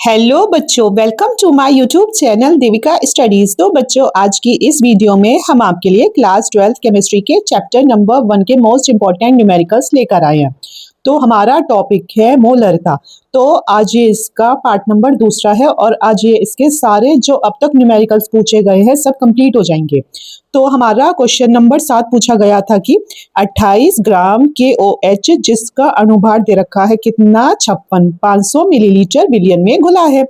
Hello बच्चों, welcome to my YouTube channel Devika studies. तो बच्चों, आज की इस वीडियो में हम आपके लिए क्लास 12th केमिस्ट्री के चैप्टर नंबर 1 के मोस्ट इंपॉर्टेंट न्यूमेरिकल्स लेकर आए हैं। तो हमारा टॉपिक है मोलरता। तो आज ये इसका पार्ट नंबर 2 है और आज ये इसके सारे जो अब तक न्यूमेरिकल्स पूछे गए हैं सब कंप्लीट हो जाएंगे। तो हमारा क्वेश्चन नंबर 7 पूछा गया था कि 28 ग्राम KOH जिसका अनुभार दे रखा है कितना 500 मिलीलीटर विलियन में घुला है,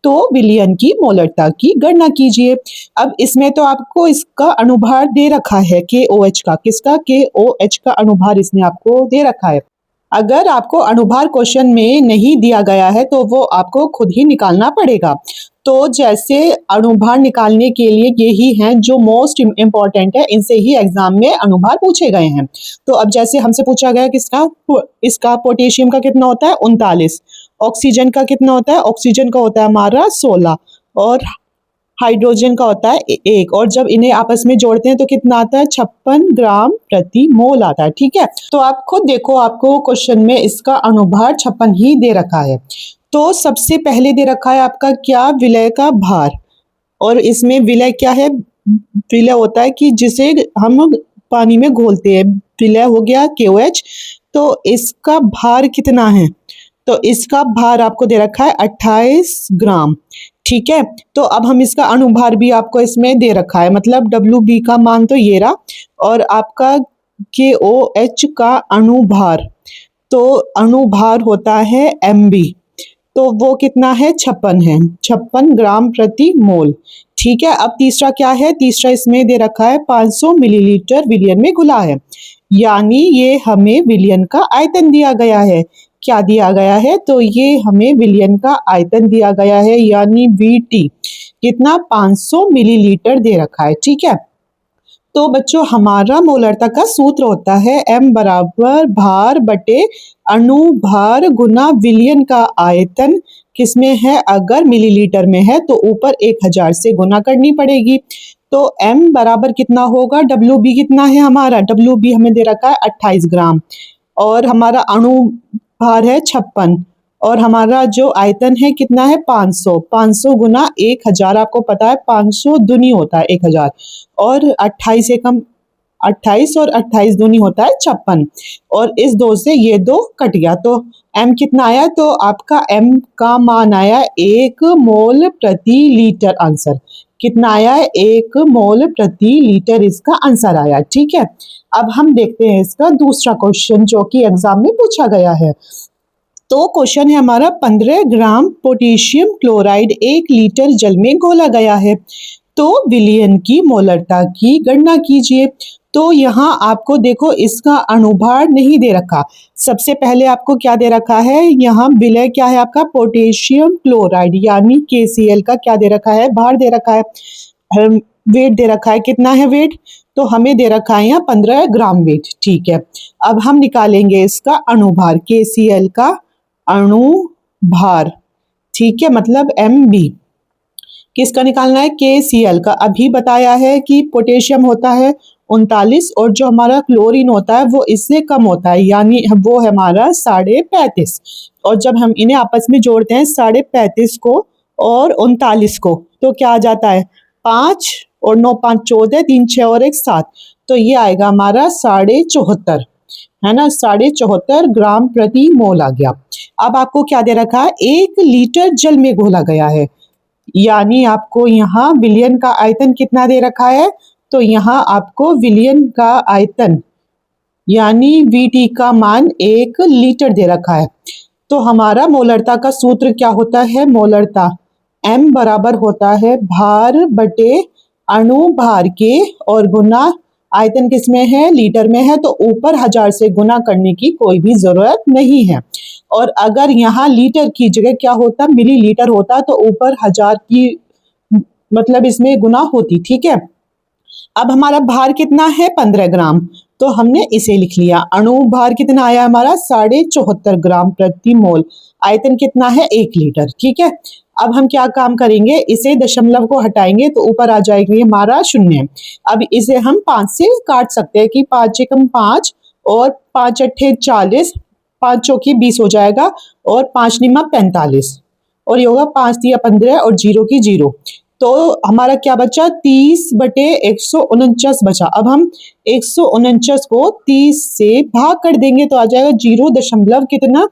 तो विलियन की मोलरता की गणना कीजिए। अब इसमें तो आपको इसका अनुभार दे रखा है KOH का, किसका KOH का अनुभार इसने आपको दे रखा है। अगर आपको अनुभार क्वेश्चन में नहीं दिया गया है तो वो आपको खुद ही निकालना पड़ेगा। तो जैसे अनुभार निकालने के लिए यही हैं जो मोस्ट इम्पॉर्टेंट है, इनसे ही एग्जाम में अनुभार पूछे गए हैं। तो अब जैसे हमसे पूछा गया किसका, इसका पोटेशियम का कितना होता है 39, ऑक्सीजन का कितना होता है, ऑक्सीजन का होता है हमारा 16 और हाइड्रोजन का होता है 1, और जब इन्हें आपस में जोड़ते हैं तो कितना आता है 56 ग्राम प्रति मोल आता है। ठीक है, तो आप खुद देखो, आपको क्वेश्चन में इसका अनुभार 56 ही दे रखा है। तो सबसे पहले दे रखा है आपका क्या, विलय का भार। और इसमें विलय क्या है, विलय होता है कि जिसे हम पानी में घोलते हैं, विलय हो गया KOH। तो इसका भार कितना है, तो इसका भार आपको दे रखा है 28 ग्राम। ठीक है, तो अब हम इसका अनुभार भी आपको इसमें दे रखा है, मतलब WB का मान तो ये रहा, और आपका KOH का अनुभार, तो अनुभार होता है MB, तो वो कितना है 56 है, 56 ग्राम प्रति मोल। ठीक है, अब तीसरा क्या है, तीसरा इसमें दे रखा है 500 मिलीलीटर विलियन में घुला है, यानी ये हमें विलियन का आयतन दिया गया है। क्या दिया गया है, तो ये हमें विलियन का आयतन दिया गया है, यानी VT कितना 500 मिलीलीटर दे रखा है। ठीक है, तो बच्चों हमारा मोलरता का सूत्र होता है M बराबर भार बटे अनुभार गुना विलियन का आयतन। किसमें है, अगर मिलीलीटर में है तो ऊपर 1000 से गुना करनी पड़ेगी। तो M बराबर कितना होगा, WB कितना है हमारा, WB हमें दे रखा है 28 ग्राम, और हमारा अनुभार है 56, और हमारा जो आयतन है कितना है 500, 500 गुना 1000, आपको पता है 500 दूनी होता है 1000, और 28 से कम 28 और 28 दूनी होता है 56, और इस 2 से ये 2 कट गया, तो M कितना आया, तो आपका M का मान आया 1 मोल प्रति लीटर। आंसर कितना आया है, 1 मोल प्रति लीटर इसका आंसर आया। ठीक है, अब हम देखते हैं इसका दूसरा क्वेश्चन जो कि एग्जाम में पूछा गया है। तो क्वेश्चन है हमारा 15 ग्राम पोटेशियम क्लोराइड 1 लीटर जल में घोला गया है, तो विलियन की मोलरता की गणना कीजिए। तो यहाँ आपको देखो इसका अनुभार नहीं दे रखा, सबसे पहले आपको क्या दे रखा है, यहाँ विलय क्या है आपका पोटेशियम क्लोराइड यानी KCl का क्या दे रखा है, भार दे रखा है, वेट दे रखा है, कितना है वेट, तो हमें दे रखा है यहाँ 15 ग्राम वेट। ठीक है, अब हम निकालेंगे इसका अनुभार, KCl का अणुभार। ठीक है, मतलब MB किसका निकालना है, KCl का। अभी बताया है कि पोटेशियम होता है 39 और जो हमारा क्लोरीन होता है वो इससे कम होता है, यानी वो है हमारा 35.5, और जब हम इन्हें आपस में जोड़ते हैं 35.5 को और 39 को, तो क्या आ जाता है 5 और 9 5 14, 3 6 और 1 7, तो ये आएगा हमारा 74.5, है ना, 74.5 ग्राम प्रति मोल आ गया। अब आपको क्या दे रखा है, 1 लीटर जल में घोला गया है, यानी आपको यहाँ विलियन का आयतन कितना दे रखा है, तो यहाँ आपको विलियन का आयतन यानी VT का मान 1 लीटर दे रखा है। तो हमारा मोलरता का सूत्र क्या होता है, मोलरता M बराबर होता है भार बटे अणुभार के, और गुना आयतन किसमें है, लीटर में है, तो ऊपर 1000 से गुना करने की कोई भी जरूरत नहीं है। और अगर यहाँ लीटर की जगह क्या होता, मिलीलीटर होता, तो ऊपर 1000 की मतलब इसमें गुना होती। ठीक है, अब हमारा भार कितना है 15 ग्राम, तो हमने इसे लिख लिया। अणुभार कितना आया हमारा 74.5 ग्राम प्रति मोल, आयतन कितना है 1 लीटर। ठीक है, अब हम क्या काम करेंगे, इसे दशमलव को हटाएंगे तो ऊपर आ जाएगी हमारा 0। अब इसे हम 5 से काट सकते हैं कि 5 एकम 5 और 5 अट्ठे 40, 5 चौकी 20 हो जाएगा, और 5 निमा 45, और ये होगा 5 तिया 15 और 0 की 0। तो हमारा क्या बचा 30/149 बचा। अब हम 149 को 30 से भाग कर देंगे तो आ जाएगा 0 दशमलव कितना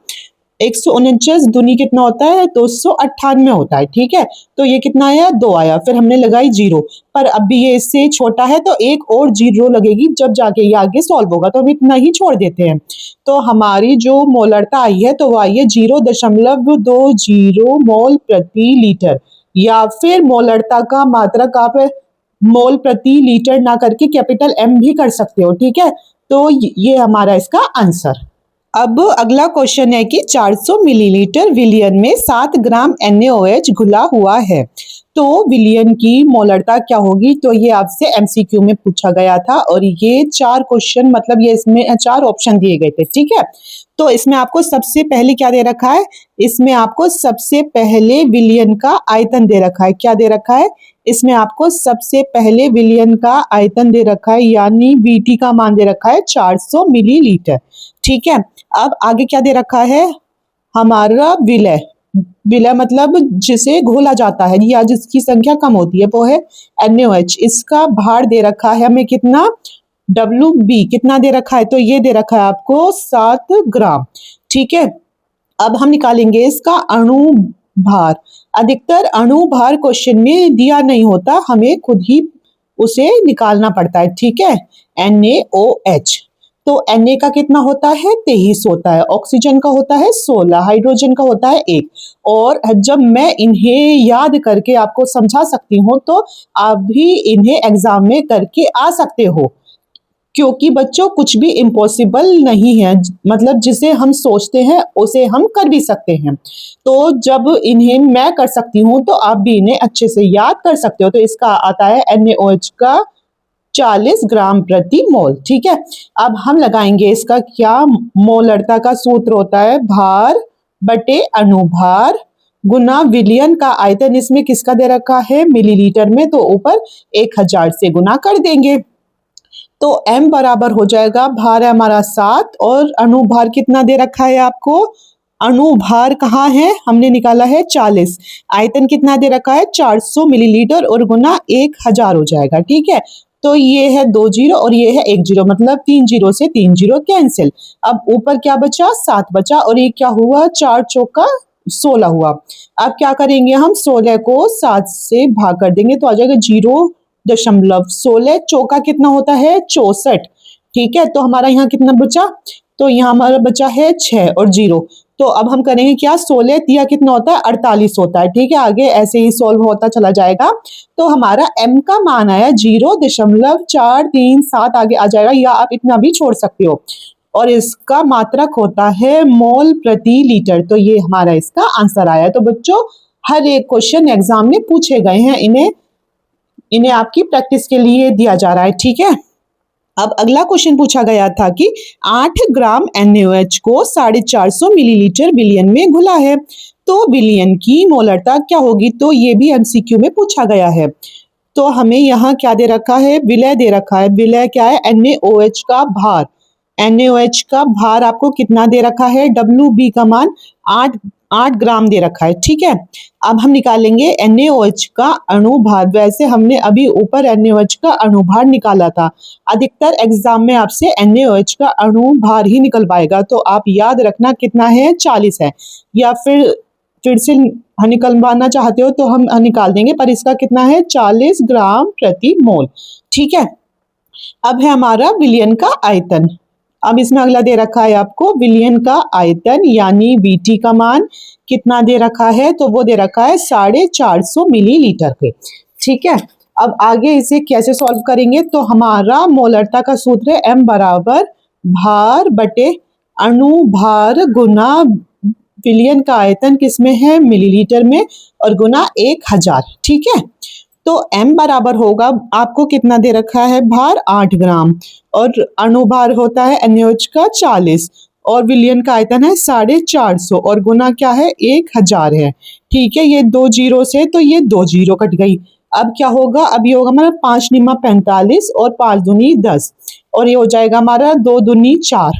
149 दूनी कितना होता है 298 होता है। ठीक है, तो ये कितना आया 2 आया, फिर हमने लगाई 0, पर अब भी ये इससे छोटा है तो एक और 0 लगेगी जब जाके ये आगे सॉल्व होगा, तो हम इतना ही छोड़ देते हैं। तो हमारी जो मोलरता आई है तो वो आई है 0.20 मोल प्रति लीटर, या फिर मोलरता का मात्रक आप मोल प्रति लीटर ना करके कैपिटल M भी कर सकते हो। ठीक है, तो ये हमारा इसका आंसर। अब अगला क्वेश्चन है कि 400 मिलीलीटर विलियन में 7 ग्राम NaOH घुला हुआ है, तो विलियन की मोलरता क्या होगी? तो ये आपसे MCQ में पूछा गया था और ये 4 क्वेश्चन मतलब ये इसमें 4 ऑप्शन दिए गए थे। ठीक है, तो इसमें आपको सबसे पहले क्या दे रखा है? इसमें आपको सबसे पहले विलियन का आयतन दे रखा है। क्या दे रखा है? इसमें आपको सबसे पहले विलियन का आयतन दे रखा है, यानी VT का मान दे रखा है 400 मिलीलीटर। ठीक है, अब आगे क्या दे रखा है? हमारा विलय, विलय मतलब जिसे घोला जाता है या जिसकी संख्या कम होती है वो है NaOH। इसका भार दे रखा है हमें कितना? WB कितना दे रखा है? तो ये दे रखा है आपको 7 ग्राम। ठीक है, अब हम निकालेंगे इसका अणु भार। अधिकतर अणु भार क्वेश्चन में दिया नहीं होता, हमें खुद ही उसे निकालना पड़ता है। ठीक है, NaOH, तो Na का कितना होता है? 23 होता है, ऑक्सीजन का होता है 16, हाइड्रोजन का होता है 1। और जब मैं इन्हें याद करके आपको समझा सकती हूँ तो आप भी इन्हें एग्जाम में करके आ सकते हो, क्योंकि बच्चों कुछ भी इम्पॉसिबल नहीं है, मतलब जिसे हम सोचते हैं उसे हम कर भी सकते हैं। तो जब इन्हें मैं कर सकती हूँ तो आप भी इन्हें अच्छे से याद कर सकते हो। तो इसका आता है NaOH का 40 ग्राम प्रति मोल। ठीक है, अब हम लगाएंगे इसका क्या? मोलरता का सूत्र होता है भार बटे अणुभार गुना विलियन का आयतन। इसमें किसका दे रखा है? मिलीलीटर में, तो ऊपर 1000 से गुना कर देंगे तो M बराबर हो जाएगा, भार है हमारा 7 और अणुभार कितना दे रखा है आपको? अणुभार कहाँ है? हमने निकाला है 40, आयतन कितना दे रखा है? 400 मिलीलीटर और गुना 1000 हो जाएगा। ठीक है, तो ये है 2 जीरो और ये है 1 जीरो, मतलब 3 जीरो से 3 जीरो कैंसिल। अब ऊपर क्या बचा? 7 बचा और ये क्या हुआ? 4 चौका 16 हुआ। अब क्या करेंगे हम? 16 को 7 से भाग कर देंगे तो आ जाएगा 0.16। चौका कितना होता है? 64। ठीक है, तो हमारा यहाँ कितना बचा? तो यहाँ हमारा बचा है 6 और 0। तो अब हम करेंगे क्या? 16 तिया कितना होता है? 48 होता है। ठीक है, आगे ऐसे ही सॉल्व होता चला जाएगा। तो हमारा M का मान आया 0.437, आगे आ जाएगा, या आप इतना भी छोड़ सकते हो, और इसका मात्रक होता है मोल प्रति लीटर। तो ये हमारा इसका आंसर आया। तो बच्चों हर एक क्वेश्चन एग्जाम में पूछे गए हैं, इन्हें आपकी प्रैक्टिस के लिए दिया जा रहा है। ठीक है, अब अगला क्वेश्चन पूछा गया था कि 8 ग्राम NaOH को 450 मिलीलीटर विलियन में घुला है, तो विलियन की मोलरता क्या होगी? तो ये भी MCQ में पूछा गया है। तो हमें यहाँ क्या दे रखा है? विलय दे रखा है। विलय क्या है? NaOH का भार। NaOH का भार आपको कितना दे रखा है? WB का मान 8 ग्राम दे रखा है। ठीक है, अब हम निकालेंगे NaOH का अणुभार। वैसे हमने अभी ऊपर NaOH का अणुभार निकाला था, अधिकतर एग्जाम में आपसे NaOH का अणुभार ही निकलवाएगा, तो आप याद रखना कितना है? 40 है, या फिर से निकलवाना चाहते हो तो हम निकाल देंगे, पर इसका कितना है? 40 ग्राम प्रति मोल। ठीक है, अब है हमारा विलियन का आयतन। अब इसमें अगला दे रखा है आपको विलियन का आयतन, यानी VT का मान कितना दे रखा है? तो वो दे रखा है 450 मिलीलीटर के। ठीक है, अब आगे इसे कैसे सॉल्व करेंगे? तो हमारा मोलरता का सूत्र है M बराबर भार बटे अणुभार गुना विलियन का आयतन किसमें है? मिलीलीटर में, और गुना 1000। ठीक है, तो M बराबर होगा, आपको कितना दे रखा है? भार 8 ग्राम, और अणुभार होता है NaOH का 40, और विलियन का आयतन है 450, और गुना क्या है? 1000 है। ठीक है, ये 2 जीरो से तो ये 2 जीरो कट गई। अब क्या होगा? अब ये होगा हमारा 5 निमा 45 और 5 दूनी 10, और ये हो जाएगा हमारा 2 दूनी 4,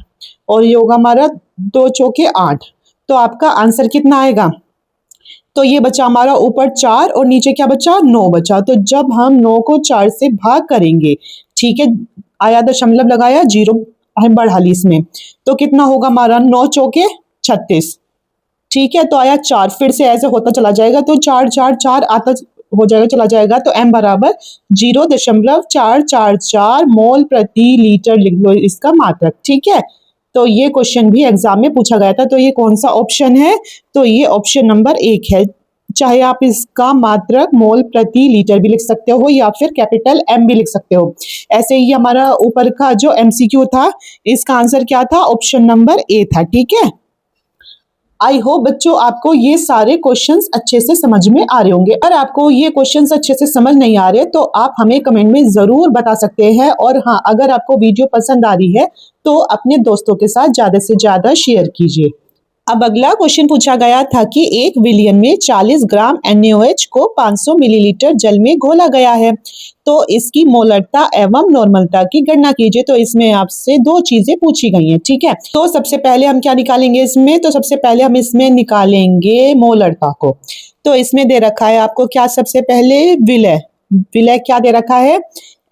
और ये होगा हमारा 2 चौके 8। तो आपका आंसर कितना आएगा? तो ये बचा हमारा ऊपर 4 और नीचे क्या बचा 9 बचा। तो जब हम 9 को 4 से भाग करेंगे, ठीक है, आया दशमलव लगाया, जीरो हम बढ़ा ली इसमें, तो कितना होगा हमारा 9 चौके 36, ठीक है। तो आया 4, फिर से ऐसे होता चला जाएगा, तो 4 4 4 आता हो जाएगा, चला जाएगा। तो m बराबर 0.444 मोल प्रति लीटर लिख लो इसका मात्रक, ठीक है। तो ये क्वेश्चन भी एग्जाम में पूछा गया था। तो ये कौन सा ऑप्शन है? तो ये ऑप्शन नंबर 1 है। चाहे आप इसका मात्रक मोल प्रति लीटर भी लिख सकते हो या फिर कैपिटल M भी लिख सकते हो। ऐसे ही हमारा ऊपर का जो MCQ था, इसका आंसर क्या था? ऑप्शन नंबर A था, ठीक है। आई होप बच्चों आपको ये सारे क्वेश्चंस अच्छे से समझ में आ रहे होंगे। अगर आपको ये क्वेश्चंस अच्छे से समझ नहीं आ रहे तो आप हमें कमेंट में जरूर बता सकते हैं। और हाँ, अगर आपको वीडियो पसंद आ रही है तो अपने दोस्तों के साथ ज्यादा से ज्यादा शेयर कीजिए। अब अगला क्वेश्चन पूछा गया था कि 1 विलियन में 40 ग्राम NaOH को 500 मिलीलीटर जल में घोला गया है, तो इसकी मोलरता एवं नॉर्मलता की गणना कीजिए। तो इसमें आपसे 2 चीजें पूछी गई हैं, ठीक है। तो सबसे पहले हम क्या निकालेंगे इसमें? तो सबसे पहले हम इसमें निकालेंगे मोलरता को। तो इसमें दे रखा है आपको क्या? सबसे पहले विलय, विलय क्या दे रखा है?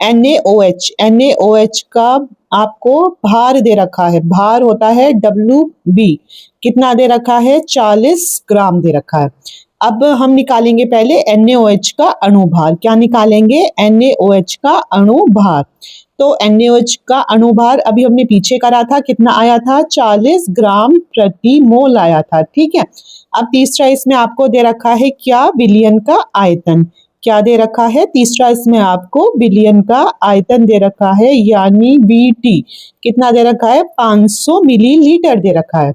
NaOH, NaOH का आपको भार दे रखा है, भार होता है WB, कितना दे रखा है? 40 ग्राम दे रखा है। अब हम निकालेंगे पहले NaOH का अणुभार। क्या निकालेंगे? NaOH का अणुभार। तो NaOH का अणुभार अभी हमने पीछे करा था, कितना आया था? 40 ग्राम प्रति मोल आया था, ठीक है। अब तीसरा इसमें आपको दे रखा है क्या? विलयन का आयतन। क्या दे रखा है? तीसरा इसमें आपको विलयन का आयतन दे रखा है, यानी VT कितना दे रखा है? 500 मिलीलीटर दे रखा है।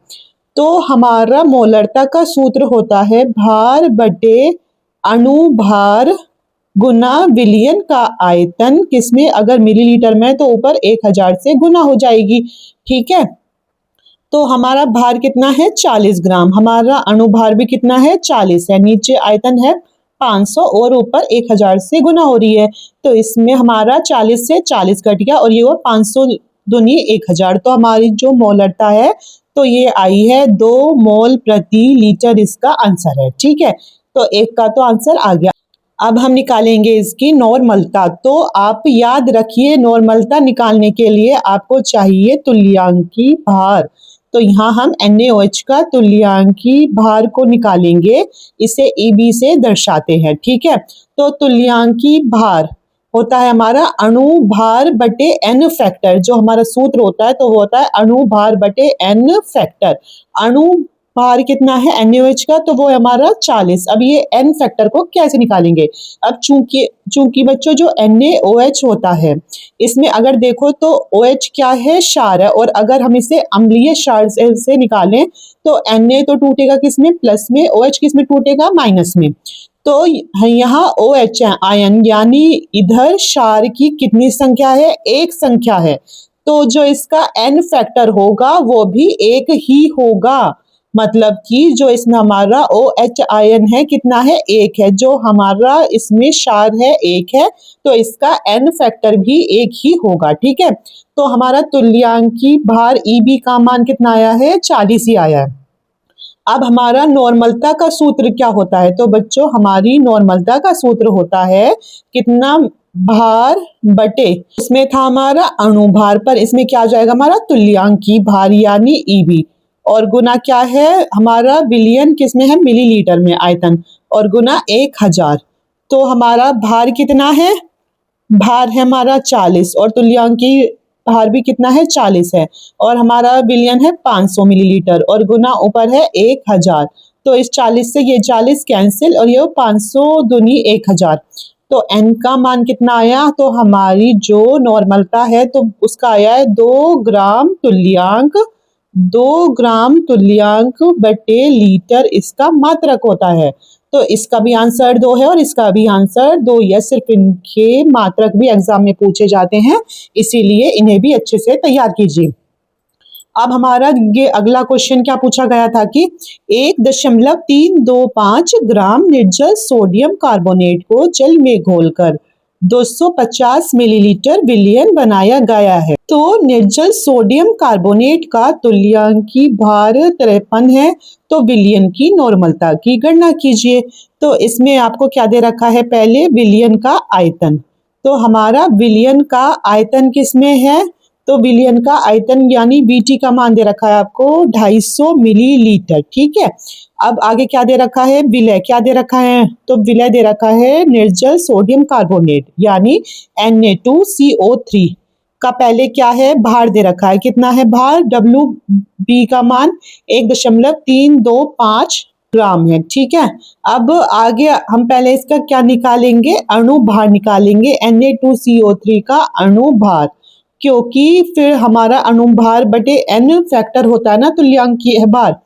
तो हमारा मोलरता का सूत्र होता है भार बटे अणुभार गुना विलयन का आयतन, किसमें? अगर मिलीलीटर में तो ऊपर 1000 से गुना हो जाएगी, ठीक है। तो हमारा भार कितना है? 40 ग्राम। हमारा अणुभार भी कितना है? 40 है। नीचे आयतन है 500 और ऊपर 1000 से गुना हो रही है। तो इसमें हमारा 40 से 40 कट गया और ये हुआ 500 दूनी 1000। तो हमारी जो मोलरता है तो ये आई है 2 मोल प्रति लीटर, इसका आंसर है, ठीक है। तो एक का तो आंसर आ गया। अब हम निकालेंगे इसकी नॉर्मलता। तो आप याद रखिए, नॉर्मलता निकालने के लिए आपको चाहिए तुल्यांकी भार। तो यहाँ हम NaOH का तुल्यांकी भार को निकालेंगे, इसे EB से दर्शाते हैं, ठीक है। तो तुल्यांकी भार होता है हमारा अणु भार बटे N फैक्टर। जो हमारा सूत्र होता है तो वो होता है अणु भार बटे N फैक्टर। अणु भार कितना है NaOH का? तो वो है हमारा 40। अब ये N फैक्टर को कैसे निकालेंगे? अब चूंकि बच्चों जो NaOH होता है, इसमें अगर देखो तो OH क्या है? क्षार है। और अगर हम इसे अम्लीय क्षार से निकालें तो Na तो टूटेगा किसमें? प्लस में। OH किसमें टूटेगा? माइनस में। तो यहाँ OH है आयन, यानी इधर क्षार की कितनी संख्या है? 1 संख्या है। तो जो इसका N फैक्टर होगा वो भी 1 ही होगा। मतलब कि जो इसमें हमारा OH आयन है कितना है? 1 है। जो हमारा इसमें क्षार है 1 है, तो इसका N फैक्टर भी 1 ही होगा, ठीक है। तो हमारा तुल्यांकी भार EB का मान कितना आया है? 40 ही आया है। अब हमारा नॉर्मलता का सूत्र क्या होता है? तो बच्चों हमारी नॉर्मलता का सूत्र होता है कितना? भार बटे, इसमें था हमारा अणुभार, पर इसमें क्या आ जाएगा? हमारा तुल्यांकी भार यानी EB, और गुना क्या है? हमारा विलयन किसमें है? मिलीलीटर में आयतन, और गुना 1000। तो हमारा भार कितना है? भार है हमारा 40 और तुल्यांकी भार भी कितना है? 40 है। और हमारा विलयन है 500 मिलीलीटर और गुना ऊपर है 1000। तो इस 40 से ये 40 कैंसिल और ये 500 दूनी 1000। तो N का मान कितना आया? तो हमारी जो नॉर्मलता है तो उसका आया है 2 ग्राम तुल्यांक, 2 ग्राम तुल्यांक बटे लीटर इसका मात्रक होता है। तो इसका भी आंसर 2 है और इसका भी आंसर 2 ही है। सिर्फ इनके मात्रक भी एग्जाम में पूछे जाते हैं, इसीलिए इन्हें भी अच्छे से तैयार कीजिए। अब हमारा ये अगला क्वेश्चन क्या पूछा गया था कि 1.325 ग्राम निर्जल सोडियम कार्बोनेट को जल में घोलकर 250 मिलीलीटर विलयन बनाया गया है। तो निर्जल सोडियम कार्बोनेट का तुल्यांकी भार 53 है, तो विलयन की नॉर्मलता की गणना कीजिए। तो इसमें आपको क्या दे रखा है, पहले विलयन का आयतन। तो हमारा विलयन का आयतन किसमें है, तो विलयन का आयतन यानी Vt का मान दे रखा है आपको 250 मिलीलीटर। ठीक है, अब आगे क्या दे रखा है, विलय क्या दे रखा है, तो विलय दे रखा है निर्जल सोडियम कार्बोनेट यानी Na2CO3 का पहले क्या है, भार दे रखा है, कितना है भार, Wb का मान 1.325 ग्राम है। ठीक है, अब आगे हम पहले इसका क्या निकालेंगे, अणु भार निकालेंगे, Na2CO3 का अणु भार, क्योंकि फिर हमारा अणुभार बटे n फैक्टर होता है ना तुल्यांकीय भार।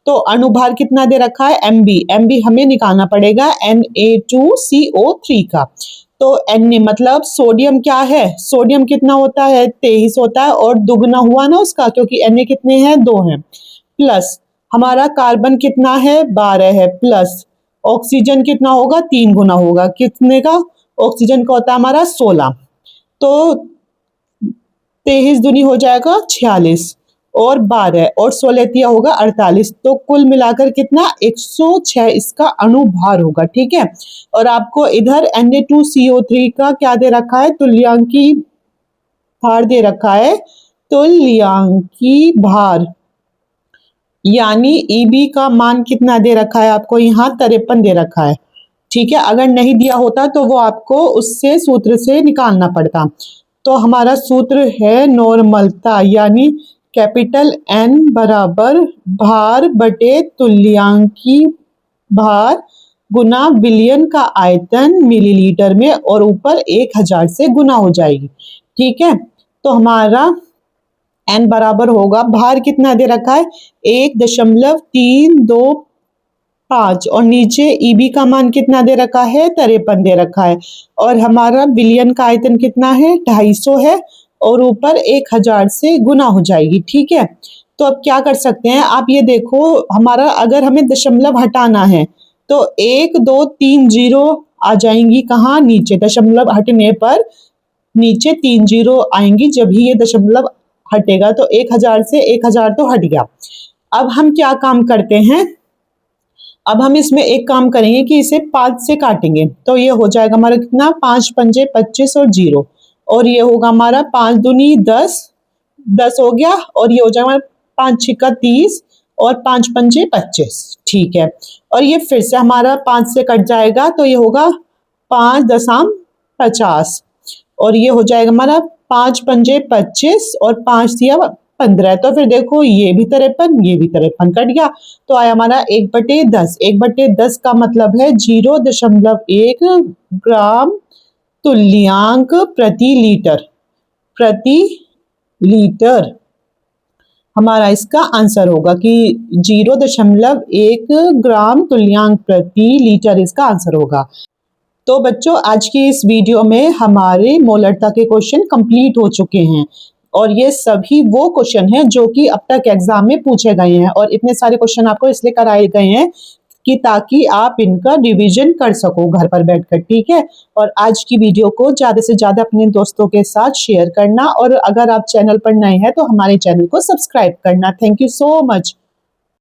तो अणुभार कितना दे रखा है, mb हमें निकालना पड़ेगा Na2CO3 का। तो Na मतलब सोडियम क्या है, सोडियम कितना होता है, 23 होता है, और दुगना हुआ ना उसका, क्योंकि Na कितने हैं, 2 हैं, प्लस हमारा कार्बन कितना है, 12 है, प्लस ऑक्सीजन कितना होगा, 3 गुना होगा, कितने का, ऑक्सीजन का होता है हमारा 16, तो 23 दूनी हो जाएगा 46, और 12 और 16 तिया होगा 48, तो कुल मिलाकर कितना 106 इसका अणुभार होगा। ठीक है, और आपको इधर Na2CO3 का क्या दे रखा है, तुल्यांकी भार दे रखा है, तुल्यांकी भार यानी Eb का मान कितना दे रखा है आपको, यहाँ 53 दे रखा है। ठीक है, अगर नहीं दिया होता तो वो आपको उससे सूत्र से निकालना पड़ता। तो हमारा सूत्र है नॉर्मलता यानी कैपिटल N बराबर भार बटे तुल्यांकी भार गुना विलयन का आयतन मिलीलीटर में, और ऊपर 1000 से गुना हो जाएगी। ठीक है, तो हमारा n बराबर होगा, भार कितना दे रखा है 1.325, और नीचे Eb का मान कितना दे रखा है, 53 दे रखा है, और हमारा विलयन का आयतन कितना है, 250 है, और ऊपर 1000 से गुना हो जाएगी। ठीक है, तो अब क्या कर सकते हैं, आप ये देखो, हमारा अगर हमें दशमलव हटाना है तो 1 2 3 जीरो आ जाएंगी, कहाँ, नीचे, दशमलव हटने पर नीचे 3 जीरो आएंगी, जब ही ये दशमलव हटेगा, तो 1000 से 1000 तो हट गया। अब हम क्या काम करते हैं, अब हम इसमें एक काम करेंगे कि इसे 5 से काटेंगे, तो ये हो जाएगा हमारा कितना, 5 पंजे 25 और 0, और ये होगा हमारा 5 दूनी 10, 10 हो गया, और ये हो जाएगा हमारा 5 छिक्का 30 और 5 पंजे 25। ठीक है, और ये फिर से हमारा 5 से कट जाएगा, तो ये होगा 5 दशम 50, और ये हो जाएगा हमारा 5 पंजे 25 और 5 दिया 15, तो फिर देखो ये भी 53, ये भी 53 कट गया, तो आया हमारा 1/10। 1/10 का मतलब है 0.1 ग्राम तुल्यांक प्रति लीटर, प्रति लीटर हमारा इसका आंसर होगा कि 0.1 ग्राम तुल्यांक प्रति लीटर इसका आंसर होगा। तो बच्चों, आज की इस वीडियो में हमारे मोलरता के क्वेश्चन कंप्लीट हो चुके हैं, और ये सभी वो क्वेश्चन हैं जो कि अब तक एग्जाम में पूछे गए हैं, और इतने सारे क्वेश्चन आपको इसलिए कराए गए हैं कि ताकि आप इनका रिवीजन कर सको घर पर बैठकर। ठीक है, और आज की वीडियो को ज़्यादा से ज़्यादा अपने दोस्तों के साथ शेयर करना, और अगर आप चैनल पर नए हैं तो हमारे चैनल को सब्सक्राइब करना। Thank you so much.